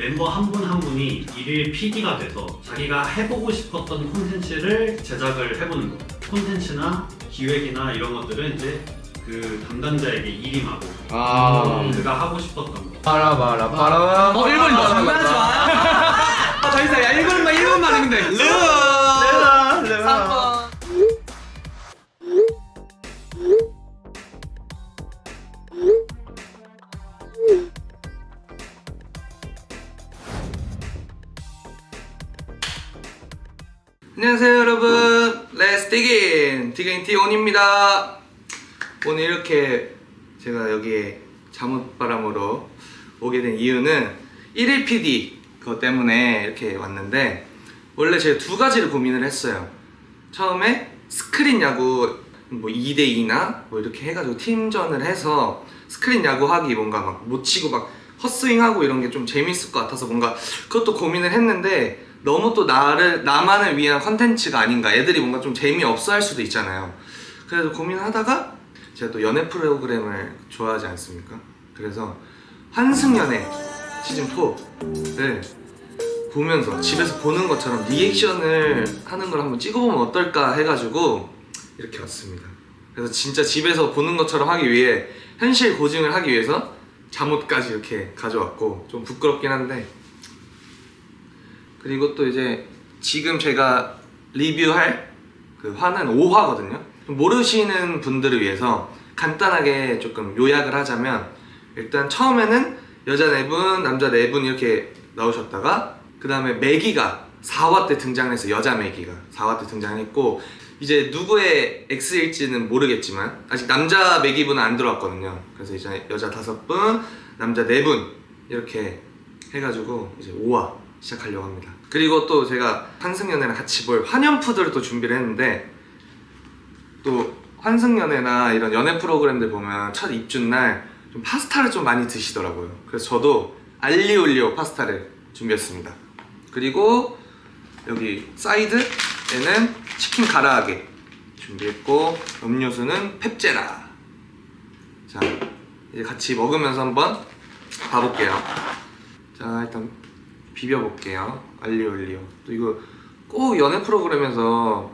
멤버 한 분 한 분이 일일 PD가 돼서 자기가 해보고 싶었던 콘텐츠를 제작을 해보는 거. 콘텐츠나 기획이나 이런 것들은 이제 그 담당자에게 일임하고 그가 하고 싶었던 거. 빠라바라 빠라. 일본인다. 장난하지 마. 더 이상 야 일본만 하면 돼. 레나 레나. 안녕하세요 여러분, Let's dig in! 디그인 티온입니다. 오늘 이렇게 제가 여기에 잠옷바람으로 오게 된 이유는 1일 PD 그것 때문에 이렇게 왔는데, 원래 제가 두 가지를 고민을 했어요. 처음에 스크린 야구 뭐 2대2나 뭐 이렇게 해가지고 팀전을 해서 스크린 야구 하기 뭔가 막 못 치고 막 헛스윙하고 이런 게 좀 재밌을 것 같아서 뭔가 그것도 고민을 했는데, 너무 또 나만을 위한 컨텐츠가 아닌가, 애들이 뭔가 좀 재미없어 할 수도 있잖아요. 그래서 고민하다가 제가 또 연애 프로그램을 좋아하지 않습니까? 그래서 환승연애 시즌4를 보면서 집에서 보는 것처럼 리액션을 하는 걸 한번 찍어보면 어떨까 해가지고 이렇게 왔습니다. 그래서 진짜 집에서 보는 것처럼 하기 위해 현실 고증을 하기 위해서 잠옷까지 이렇게 가져왔고, 좀 부끄럽긴 한데, 그리고 또 이제 지금 제가 리뷰할 그 화는 5화거든요. 모르시는 분들을 위해서 간단하게 조금 요약을 하자면, 일단 처음에는 여자 4분, 남자 4분 이렇게 나오셨다가 그 다음에 매기가 4화 때 등장해서 여자 매기가 4화 때 등장했고, 이제 누구의 X일지는 모르겠지만 아직 남자 매기분은 안 들어왔거든요. 그래서 이제 여자 5분, 남자 4분 이렇게 해가지고 이제 5화 시작하려고 합니다. 그리고 또 제가 환승연애랑 같이 볼 환연푸드를 또 준비를 했는데, 또 환승연애나 이런 연애 프로그램들 보면 첫 입주날 좀 파스타를 좀 많이 드시더라고요. 그래서 저도 알리올리오 파스타를 준비했습니다. 그리고 여기 사이드에는 치킨 가라아게 준비했고, 음료수는 펩제라. 자, 이제 같이 먹으면서 한번 봐볼게요. 자, 일단 비벼볼게요. 알리올리오. 또 이거 꼭 연애 프로그램에서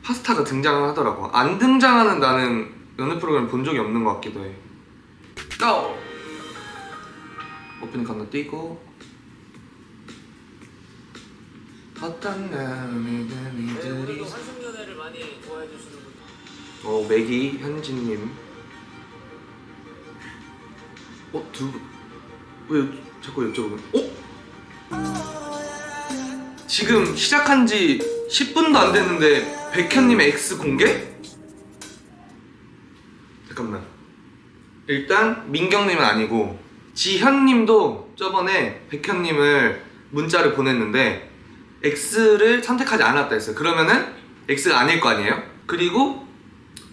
파스타가 등장을 하더라고. 안 등장하는 나는 연애 프로그램 본 적이 없는 것 같기도 해. 고! 오프닝 건너뛰고, 어떤 남이들이 환승연애를 많이 좋아해 주시는 분. 매기 현진님. 왜 자꾸 여쭤보는? 지금 시작한 지 10분도 안 됐는데 백현님의 X 공개? 잠깐만. 일단 민경님은 아니고 지현님도 저번에 백현님을 문자를 보냈는데 X를 선택하지 않았다 했어요. 그러면은 X가 아닐 거 아니에요? 그리고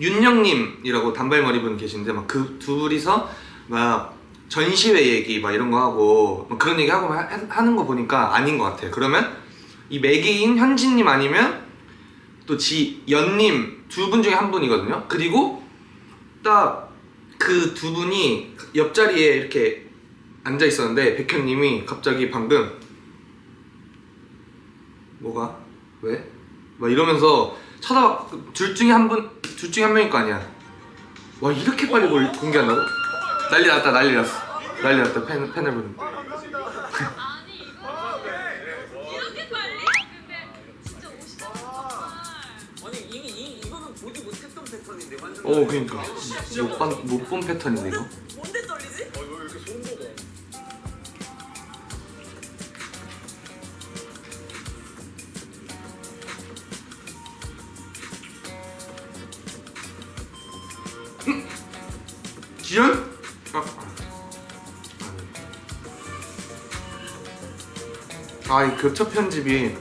윤영님이라고 단발머리 분 계신데, 막 그 둘이서 막 전시회 얘기 막 이런 거 하고 막 그런 얘기 하고 하는 거 보니까 아닌 것 같아요. 그러면 이 매기인 현진님 아니면 또 지연님 두 분 중에 한 분이거든요. 그리고 딱 그 두 분이 옆자리에 이렇게 앉아 있었는데 백현님이 갑자기 방금 뭐가? 왜? 막 이러면서 쳐다봐. 둘 중에 한 명일 거 아니야. 와, 이렇게 빨리 공개한다고? 난리 났다. 난리 났어. 난리 났다. 팬을 보는. 아니 이거 이렇게 빨리? 근데 진짜 멋있어 정말. 아니 이거는 보지 못했던 패턴인데 완전. 그니까 못 본 패턴인데 이거. 뭔데 떨리지? 왜 이렇게 소름 돋아? 지연? 이 교차 편집이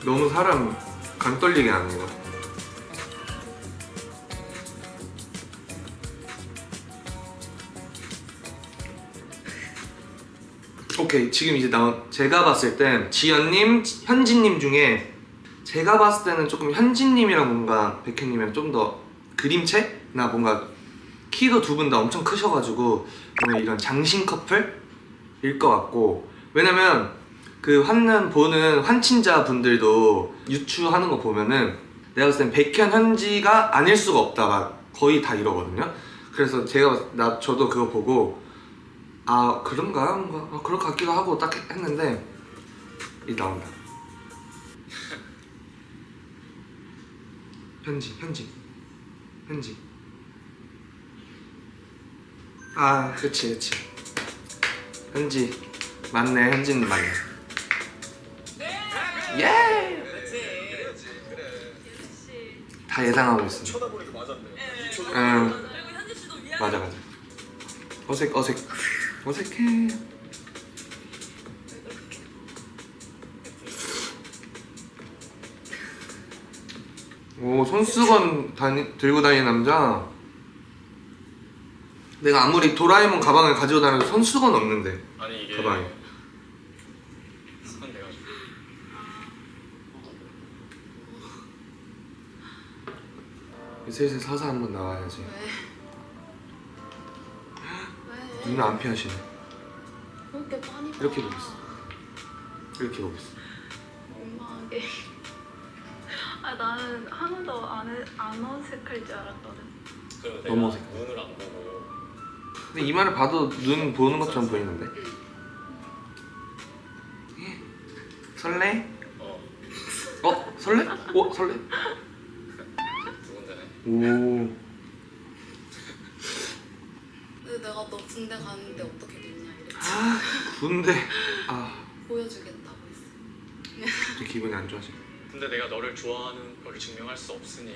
너무 사람 간 떨리게 하네요. 오케이, 지금 이제 제가 봤을 땐 지연님, 현진님 중에 제가 봤을 때는 조금 현진님이랑 뭔가 백현님이랑 좀 더 그림체나 뭔가 키도 두 분 다 엄청 크셔가지고 뭔가 이런 장신 커플일 것 같고, 왜냐면 그 환난 보는 환친자 분들도 유추하는 거 보면은 내가 봤을 땐 백현 현지가 아닐 수가 없다 막 거의 다 이러거든요. 그래서 저도 그거 보고 아 그런가? 뭔가 그럴 것 같기도 하고 딱 했는데 이 나온다. 편지. 아 그치. 현지 맞네. 현지는 맞네. 예! 역시. 다 예상하고 있어. 쳐다보니까 맞았네. 응. 그리고 현지 씨도 미안해. 맞아. 어색해. 오, 손수건 들고 다니는 남자. 내가 아무리 도라에몽 가방을 가지고 다녀도 손수건 없는데 아니 이게 가방에. 습관돼가지고. 슬슬 서서 한번 나와야지. 왜? 눈을 안 피하시네. 그렇게 많이 이렇게 보고 있어. 이렇게 보고 있어. 민망하게. 아 나는 하나도 안 어색할 줄 알았거든. 그리고 너무 내가 어색해. 눈을 안 보고 근데 이마를 봐도 눈 보는 것처럼 보이는데? 설레? 설레? 설레? 두근대네. 오. 근데 내가 너 군대 가는데 어떻게 됐냐 이랬지. 군대. 아, 보여주겠다고 했어. 좀 기분이 안 좋아지. 근데 내가 너를 좋아하는 거를 증명할 수 없으니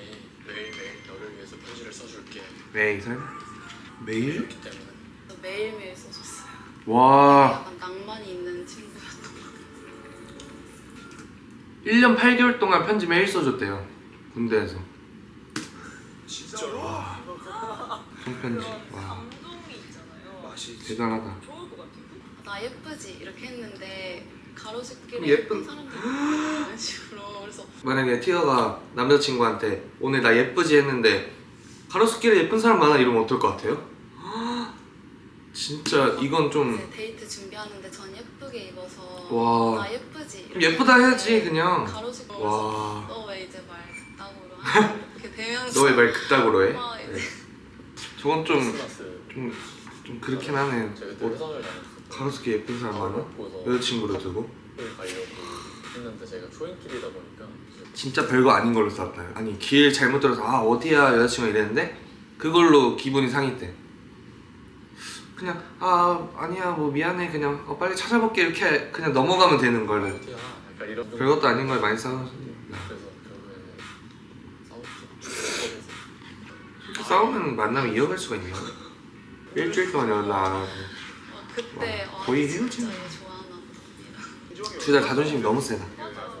매일매일 너를 위해서 편지를 써줄게. 매일 설마? 매일? 그렇기 때문에 너 매일매일 써줬어요. 와. 약간 낭만이 있는 친구였던 것 같아. 1년 8개월 동안 편지 매일 써줬대요. 군대에서. 진짜로? 손편지. 와, 감동이 있잖아요. 대단하다. 좋을 것 같은데? 나 예쁘지 이렇게 했는데 가로수길에 예쁜- 예쁜 사람들이 이런 식으로. 그래서 만약에 티어가 남자친구한테 오늘 나 예쁘지 했는데 가로수길에 예쁜 사람 많아 이러면 어떨 것 같아요? 진짜 이건 좀 이제 데이트 준비하는데 전 예쁘게 입어서 와. 나 예쁘지 좀 예쁘다 해야지 그냥. 가로수길 와. 너 왜 이제 말 그따구로 하냐 이렇게 되면서 너 왜 말 그따구로 해? 막 이제 저건 좀 크리스마스 그렇긴 하네요. 제가 그때 뭐, 회사를 다녔을 때 가로수길 예쁜 사람 많아? 먹고서 여자친구를 두고? 가려고 했는데 제가 초행길이다 보니까 진짜 별거 아닌 걸로 썼다. 아니 길 잘못 들어서 아 어디야 여자친구가 이랬는데 그걸로 기분이 상했대. 그냥 아 아니야 뭐 미안해 그냥 빨리 찾아볼게 이렇게 그냥 넘어가면 되는 거를 어디야 약간 이런 별것도 아닌 걸 많이 싸워서 그래서 결국에는 싸웠죠. 그래서 싸우면 만나면 이어갈 수가 있나? 일주일 동안 연락 안 하고 그때 와, 거의 헤어진 진짜 얘 좋아하나 보다. 둘 다 자존심이 너무 세다.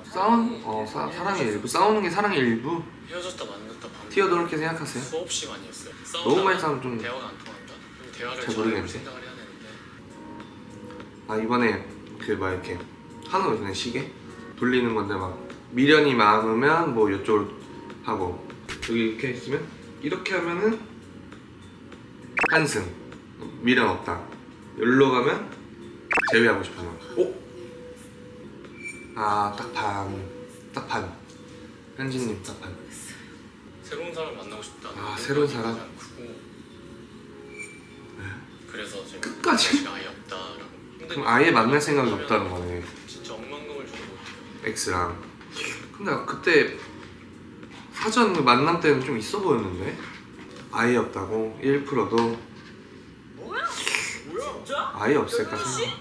사랑의 일부 싸우는 게 사랑의 일부. 헤어졌다 만났다 반복. 티어도 그렇게 생각하세요? 수업 시간이었어요. 너무 많이 싸우면 좀 대화가 안 통한다. 그럼 대화를 잘 잘 모르겠는데. 생각을 해야 되는데 아 이번에 그 막 이렇게 하는 거 그냥 시계 돌리는 건데 막 미련이 많으면 뭐 이쪽으로 하고 여기 이렇게 있으면 이렇게 하면은 한승 미련 없다. 여기로 가면 제외하고 싶어. 오? 아 딱 반. 현진님 딱 반. 새로운 사람을 만나고 싶다. 아, 새로운 사람? 그래서 지금 끝까지? 자식이 아예 없다라고. 그럼 아예 만날 생각이 없다는 거네. 진짜 억만금을 줘도 못해요. X랑. 근데 그때 사전 만남 때는 좀 있어 보였는데 아예 없다고 1%도 뭐야? 진짜? 아예 없을까 생각.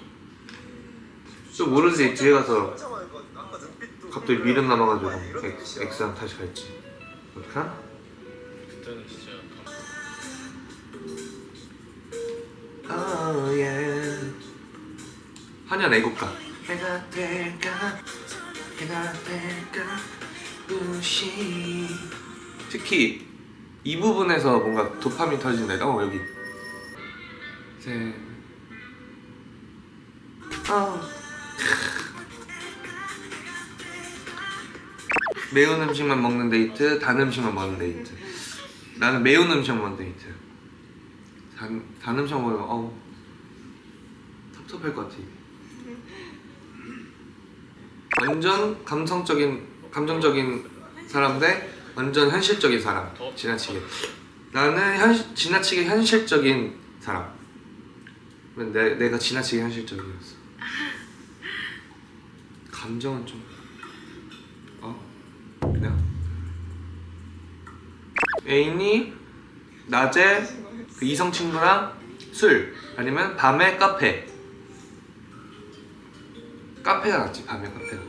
또 모르지 뒤에 가서 갑자기 미련 남아가지고 X랑 다시 갈지. 어떡하? 그때는 진짜 Oh yeah. 한연 애국가. 해가 될까 무시. 특히 이 부분에서 뭔가 도파민 터진다. 여기. 매운 음식만 먹는 데이트, 단 음식만 먹는 데이트. 나는 매운 음식 먹는 데이트. 단 음식 먹으면 섭섭할 것 같아. 완전 감정적인 사람 대 완전 현실적인 사람. 지나치게. 나는 지나치게 현실적인 사람. 내가 지나치게 현실적이었어. 감정은 좀 그냥 애인이 낮에 그 이성 친구랑 술 아니면 밤에 카페가 낫지. 밤에 카페가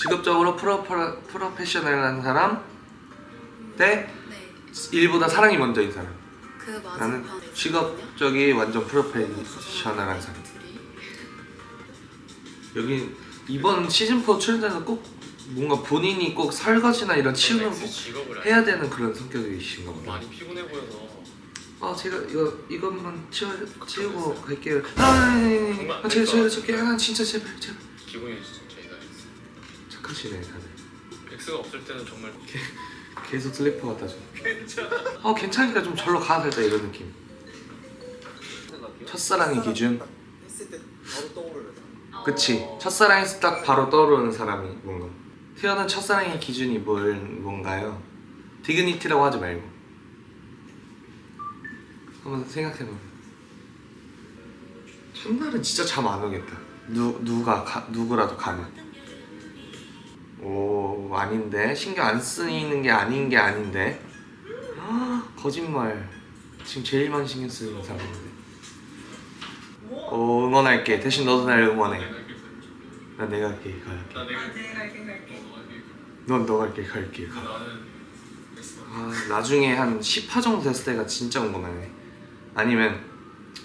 직업적으로 프로페셔널한 사람 대 네. 일보다 사랑이 먼저인 사람. 그 맞은 나는 방 직업적이 완전 프로페셔널한 사람. 여기 이번 시즌4 출연자에서 꼭 뭔가 본인이 꼭 설거지나 이런 치우는 꼭 직업을 해야 되는 그런 성격이신가 보다. 많이 피곤해 보여서 제가 이것만 치우고 갈게요. 제가 치울게요. 진짜 제발. 기분이 진짜 이상했어. 착하시네 다들. 엑스가 없을 때는 정말 계속 슬리퍼 갖다 줘. 괜찮으니까 좀 절로 가 살짝 이런 느낌. 첫사랑의 기준. 했을 때 바로 떠오르는 사람. 그치. 첫사랑에서 딱 바로 떠오르는 사람이 뭔가. 태어난 첫사랑의 기준이 뭔가요? 디그니티라고 하지 말고 한번 생각해봐. 첫날은 진짜 잠 안 오겠다. 누구라도 가면. 오, 아닌데. 신경 안 쓰이는 게 아닌 게 아닌데. 거짓말. 지금 제일 많이 신경 쓰는 사람인데. 응원할게. 대신 너도 날 응원해. 난 내가 갈게. 넌 너가 갈게. 나중에 한 10화 정도 됐을 때가 진짜 궁금하네. 아니면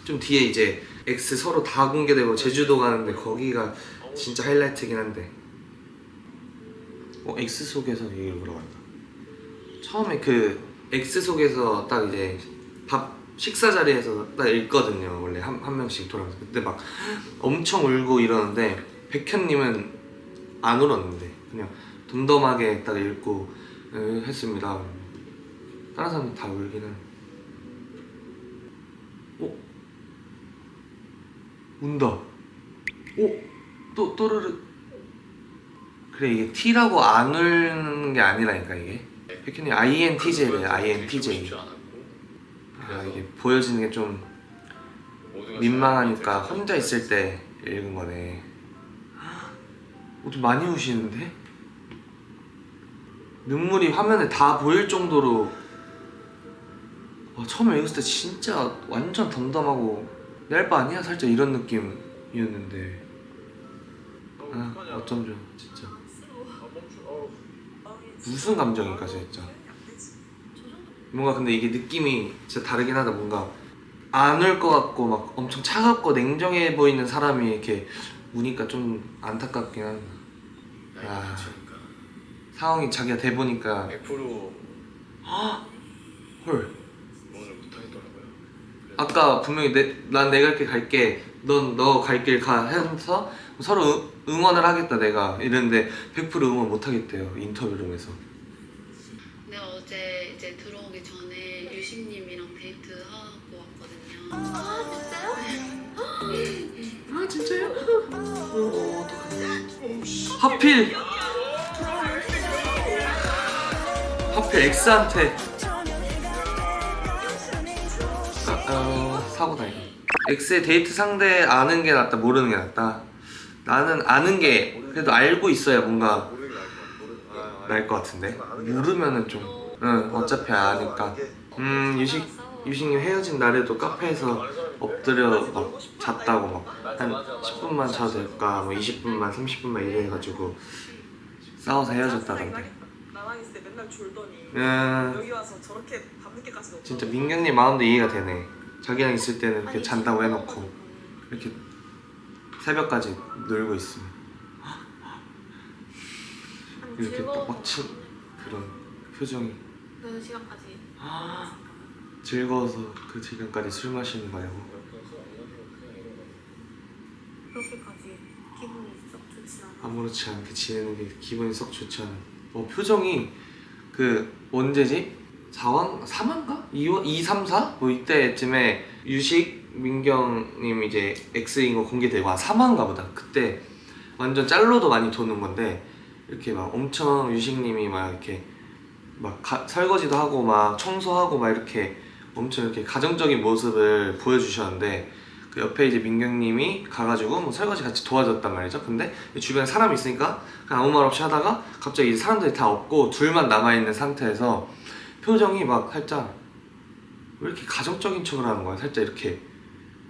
좀 뒤에 이제 X 서로 다 공개되고 제주도 가는데 거기가 진짜 하이라이트긴 한데. X 속에서 얘기를 물어봤다. 처음에 그 X 속에서 딱 이제 식사 자리에서 딱 읽거든요. 원래 한 명씩 돌아가서. 그때 막 엄청 울고 이러는데 백현님은 안 울었는데 그냥 덤덤하게 딱 읽고 했습니다. 다른 사람은 다 울기는. 운다. 또 또르르. 그래 이게 T라고 안 울는 게 아니라니까 이게. 백현님 INTJ래요. INTJ. 이게 보여지는 게 좀 민망하니까 혼자 있을 때 읽은 거네. 좀 많이 우시는데? 눈물이 화면에 다 보일 정도로. 처음에 읽었을 때 진짜 완전 덤덤하고 내 할 바 아니야? 살짝 이런 느낌이었는데 어쩜 좋아 진짜. 무슨 감정일까 진짜. 뭔가 근데 이게 느낌이 진짜 다르긴 하다. 뭔가 안 울 것 같고 막 엄청 차갑고 냉정해 보이는 사람이 이렇게 우니까 좀 안타깝긴 한다. 상황이 자기가 돼 보니까 100% 헐. 오늘 못하겠더라고요. 아까 분명히 난 내가 이렇게 갈게, 넌 너 갈 길 가 하면서 서로 응원을 하겠다 내가 이랬는데 100% 응원 못 하겠대요. 인터뷰룸에서. 내가 어제 이제 들어오기 전에 유식님이랑 데이트하고 왔거든요. 아 진짜요? 어떡하냐. 하필 X한테 사고 다니고. X의 데이트 상대 아는 게 낫다 모르는 게 낫다. 나는 아는 게 그래도 알고 있어야 뭔가 나을 것 같은데 모르면은 좀 어차피 아니까. 유식님 헤어진 날에도 카페에서 엎드려 막 잤다고 막 한 10분만 자도 될까 뭐 20분만 30분만 이래가지고 싸워서 헤어졌다던데. 나랑 있을 때 맨날 졸더니 여기 와서 저렇게 밤늦게까지 놀고. 진짜 민경님 마음도 이해가 되네. 자기랑 있을 때는 이렇게 잔다고 해놓고 이렇게 새벽까지 놀고 있으면 이렇게 딱 빡친 그런 표정이. 그 시간까지. 즐거워서 그 시간까지 술 마시는 거냐고. 그렇게까지 기분이 썩 좋지 않아. 아무렇지 않게 지내는 게 기분이 썩 좋지 않은. 표정이 그 언제지? 4왕? 3화인가? 2, 3, 4? 뭐 이때쯤에 유식, 민경님 이제 X인 거 공개되고 한 3화인가 보다. 그때 완전 짤로도 많이 도는 건데 이렇게 막 엄청 유식님이 막 이렇게 막 설거지도 하고 막 청소하고 막 이렇게 엄청 이렇게 가정적인 모습을 보여주셨는데 그 옆에 이제 민경님이 가가지고 뭐 설거지 같이 도와줬단 말이죠. 근데 주변에 사람이 있으니까 그냥 아무 말 없이 하다가 갑자기 이제 사람들이 다 없고 둘만 남아있는 상태에서 표정이 막 살짝 왜 이렇게 가정적인 척을 하는 거야. 살짝 이렇게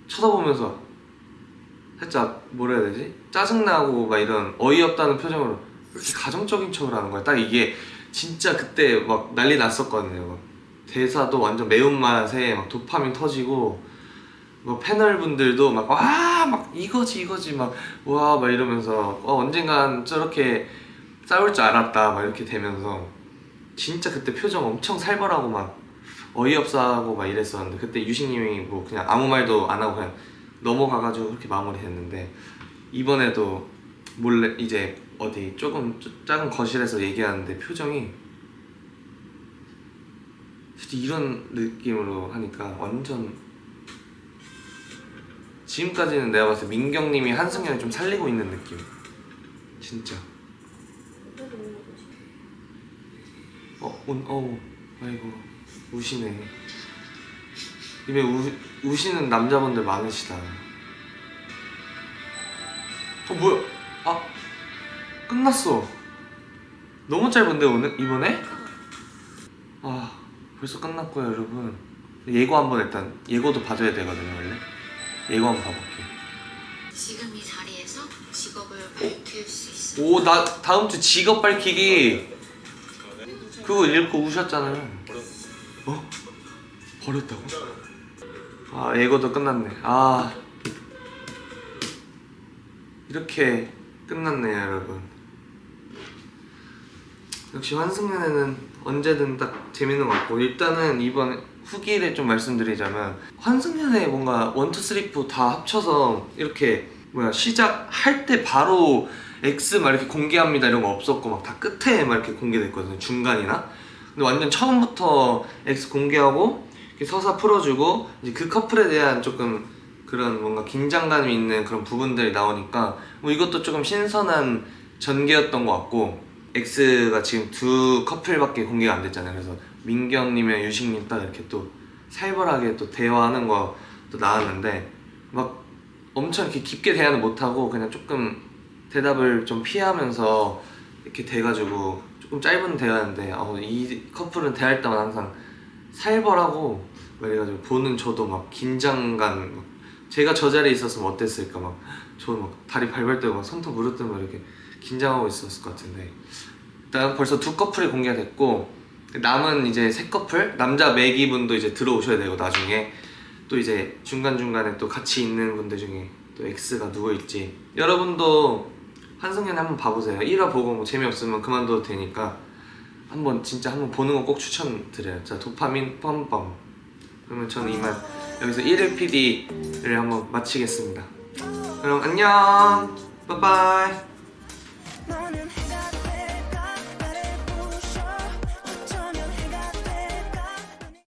쳐다보면서 살짝 뭐라 해야 되지? 짜증나고 막 이런 어이없다는 표정으로 왜 이렇게 가정적인 척을 하는 거야. 딱 이게 진짜 그때 막 난리 났었거든요. 막 대사도 완전 매운맛에 막 도파민 터지고 뭐 패널분들도 막 와 막 이거지 막 와 막 이러면서 언젠간 저렇게 싸울 줄 알았다 막 이렇게 되면서 진짜 그때 표정 엄청 살벌하고 막 어이없어하고 막 이랬었는데 그때 유식님이 뭐 그냥 아무 말도 안 하고 그냥 넘어가가지고 그렇게 마무리했는데 이번에도 몰래 이제 어디 조금 작은 거실에서 얘기하는데 표정이 진짜 이런 느낌으로 하니까 완전 지금까지는 내가 봤을 때 민경님이 한승연을 좀 살리고 있는 느낌. 진짜. 아이고 우시네. 이번에 우시는 남자분들 많으시다. 뭐야? 아 끝났어. 너무 짧은데 오늘 이번에? 아 벌써 끝났고요 여러분. 예고 한번 일단 예고도 봐줘야 되거든요 원래. 예고 한번 봐볼게. 지금 이 자리에서 직업을 밝힐 수 있어. 오 나 다음 주 직업 밝히기 그거 읽고 우셨잖아요. 버렸다고? 아 예고도 끝났네. 아 이렇게 끝났네요 여러분. 역시 환승연애는 언제든 딱 재밌는 것 같고 일단은 이번 후기를 좀 말씀드리자면 환승연애 뭔가 1, 2, 3, 4 다 합쳐서 이렇게 시작할 때 바로 X 막 이렇게 공개합니다 이런 거 없었고 막 다 끝에 막 이렇게 공개됐거든요 중간이나. 근데 완전 처음부터 X 공개하고 이렇게 서사 풀어주고 이제 그 커플에 대한 조금 그런 뭔가 긴장감이 있는 그런 부분들이 나오니까 뭐 이것도 조금 신선한 전개였던 것 같고 X가 지금 2 커플밖에 공개가 안 됐잖아요. 그래서 민경님이랑 유식님 딱 이렇게 또 살벌하게 또 대화하는 거 또 나왔는데 막 엄청 이렇게 깊게 대화는 못하고 그냥 조금 대답을 좀 피하면서 이렇게 돼가지고 조금 짧은 대화인데 이 커플은 대화할 때마다 항상 살벌하고 막 이래가지고 보는 저도 막 긴장감 막 제가 저 자리에 있었으면 어땠을까 막 저 막 다리 발발 때고 막 손톱 무릎 이렇게 긴장하고 있었을 것 같은데 일단 벌써 2 커플이 공개가 됐고 남은 이제 3 커플 남자 매기분도 이제 들어오셔야 되고 나중에 또 이제 중간중간에 또 같이 있는 분들 중에 또 X가 누구일지 여러분도 환승연애 한번 봐보세요. 1화 보고 뭐 재미없으면 그만둬도 되니까 진짜 한번 보는 거 꼭 추천드려요. 자 도파민 뻔뻔. 그러면 저는 이만 여기서 1일 PD를 한번 마치겠습니다. 그럼 안녕. 빠이빠이.